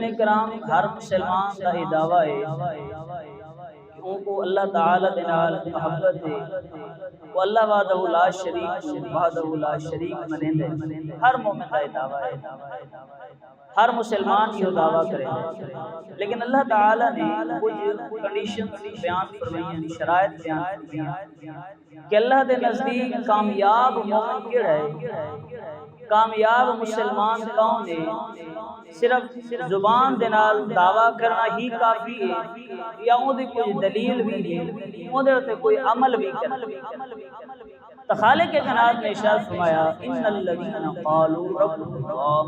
مومنین کرام ہر مسلمان دا یہ دعویٰ ہے کہ ان کو اللہ تعالی دے نال محبت ہے، وہ اللہ وحدہ لا شریک وحدہ لا شریک منیندے۔ ہر مومن دا یہ دعویٰ ہے، ہر مسلمان یہ دعویٰ کرے ہیں، لیکن اللہ تعالی نے کچھ کنڈیشن بیان فرمائی، شرائط بیان فرمائی کہ اللہ دے نزدیک کامیاب مومن کیڑا ہے، کامیاب مسلمان کون ہے؟ صرف زبان دے نال دعویٰ کرنا ہی کافی ہے یا اون دی کوئی دلیل بھی ہے، اون دے کوئی عمل بھی کرنا؟ تو خالق کائنات نے ارشاد فرمایا ان الذین قالوا ربنا اللہ،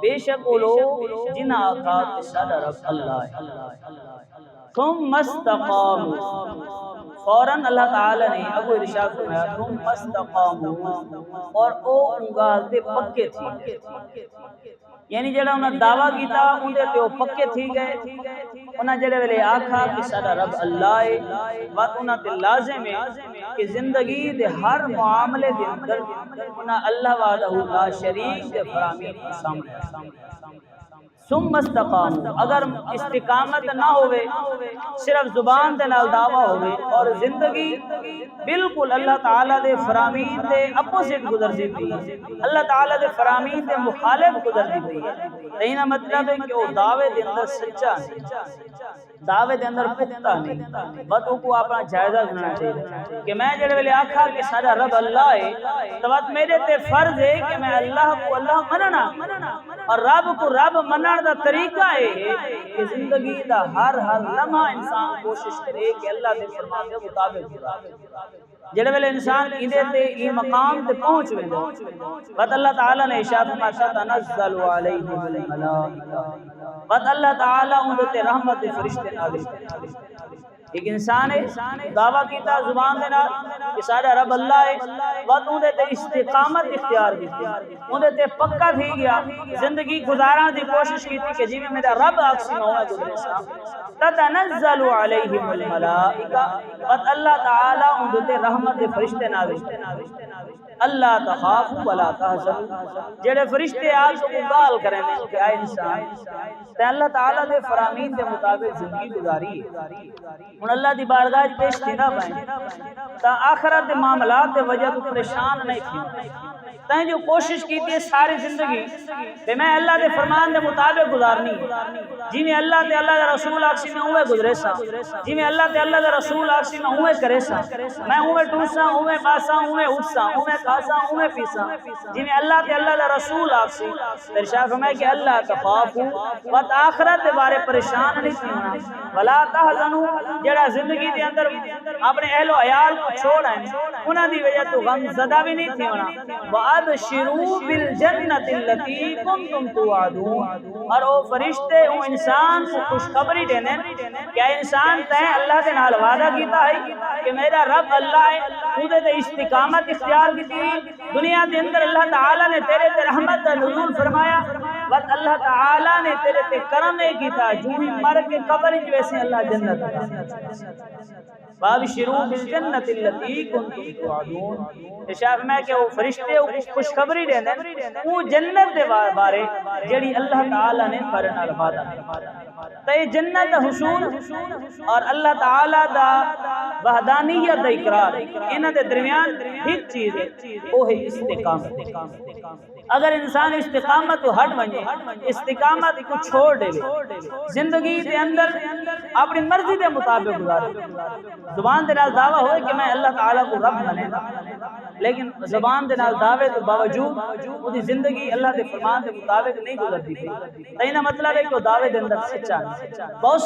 بے شک وہ لوگ جنہاں آقا کہ سادہ رب اللہ ہے، ثم استقاموا، فوراً اللہ تعالی نے اگو ارشاد فرمایا ثم استقاموا، اور او انگال تے پکے تھی، یعنی جڑا انہاں دعویٰ کیتا اندے تے او پکے تھی گئے، انہاں جڑے ویلے آکھا کہ سادہ رب اللہ ہے، بات انہاں تے لازم ہے کہ زندگی دے ہر معاملے دے اندر انہاں اللہ وحدہ لا شریک دے فرامین کے سامنے۔ ثم استقاموا، اگر استقامت نہ ہوئے، صرف زبان دے نال دعویٰ ہوئے اور زندگی بالکل اللہ تعالیٰ دے فرامین دے اپوزٹ گزر دی، اللہ تعالیٰ دے فرامین دے مخالف گزر دی، اینا مطلب ہے کہ وہ دعوے دے اندر سچا نہیں، دعوے دے اندر پختہ نہیں، بات کو اپنا جائزہ کرنا چاہیے کہ میں جڑے ویلے آکھا کہ سارا رب اللہ ہے تو بات میرے تے فرض ہے کہ میں اللہ کو اللہ مننا، اور رب کو رب منن دا طریقہ ہے کہ زندگی دا ہر لمحہ انسان کوشش کرے کہ اللہ دے فرمان دے مطابق جڑے ویلے انسان ایندے تے ای مقام تے پہنچ ویندا، بات اللہ تعالی نے ارشاد فرمایا تنزل علیہم الملائکہ، بات اللہ تعالی ان تے رحمت دے فرشتے نازل کرتے۔ ایک انسان ہے دعویٰ کیتا زبان دے نال کہ سارا رب اللہ ہے، بات ان تے استقامت اختیار کی، ان تے پکا تھی گیا، زندگی گزارن دی کوشش کی کہ جی میں میرا رب آکسی میں ہوا گزرے سا، تتنزل علیہم الملائکہ، بات اللہ تعالی ان تے رحمت دے فرشتے نازل کرتے۔ اللہ تخافوا ولا تحزنوا، جڑے فرشتے آج کو گال کریں کہ اے انسان تے اللہ تعالیٰ دے فرامین دے مطابق زندگی گزاری ہے، ہن اللہ دی بارگاہ پیش تھی نہ پائیں تا آخرت دے معاملات دے وجہ تو پریشان نہیں تھی، تائیں جو کوشش کی تھی ساری زندگی تے میں اللہ دے فرمان دے مطابق گزارنی، جی میں اللہ تے اللہ دے رسول آکسی میں ہوئے گزرے سا، جی میں اللہ تے اللہ دے رسول آکسی میں ہوئے کرے سا، میں ہوئے ٹوسا ہوئے باسا ہوئے اٹھسا ہوئے کھاسا ہوئے پیسا، جی میں اللہ تے اللہ دے رسول آکسی ارشاد فرمائے کہ اللہ تخافوا، وقت آخرت دے بارے پریشان نہیں ہونا، ولا تحزنوا، جڑا زندگی دے اندر اپنے اہل و عیال کو چھوڑ آئے انہاں دی وجہ تو غم زدہ بھی نہیں تھی ہونا، وَأَبْشِرُوا بِالْجَنَّةِ الَّتِي كُنْتُمْ تُوعَدُونَ، اور وہ فرشتے وہ انسان کو خوشخبری دینے کیا انسان تے اللہ دے نال وعدہ کیتا ہے کہ میرا رب اللہ ہے، خودے تے استقامت اختیار کی تھی، دنیا دے اندر اللہ تعالیٰ نے تیرے تے رحمت دا نزول فرمایا، وقت اللہ تعالیٰ نے تیرے تے کرم کیتا، جو ہی مر کے قبر ویسے اللہ جنت وَأَبْشِرُوا بِالْجَنَّةِ الَّتِي كُنْتُمْ تُوعَدُونَ، ارشاد میں کہ وہ فرشتے خوشخبری دے دیں وہ جنت دے بارے جڑی اللہ تعالیٰ نے فرنا وعدہ تے جنت حصول اور اللہ تعالیٰ دا وحدانیت دا اقرار، انہاں دے درمیان ایک چیز ہے وہ ہے استقامت۔ اگر انسان استقامت تو ہٹ ونجے، استقامت کو چھوڑ دے، زندگی دے اندر اپنی مرضی دے مطابق گزارے، زبان دے نال دعویٰ ہوئے کہ میں اللہ تعالیٰ کو رب منے، لیکن زبان دے نال دعوے کے باوجود وہ زندگی اللہ دے فرمان دے مطابق نہیں گزرتی تھی، اینا مطلب ہے کہ وہ دعوے دے اندر سچا نہیں۔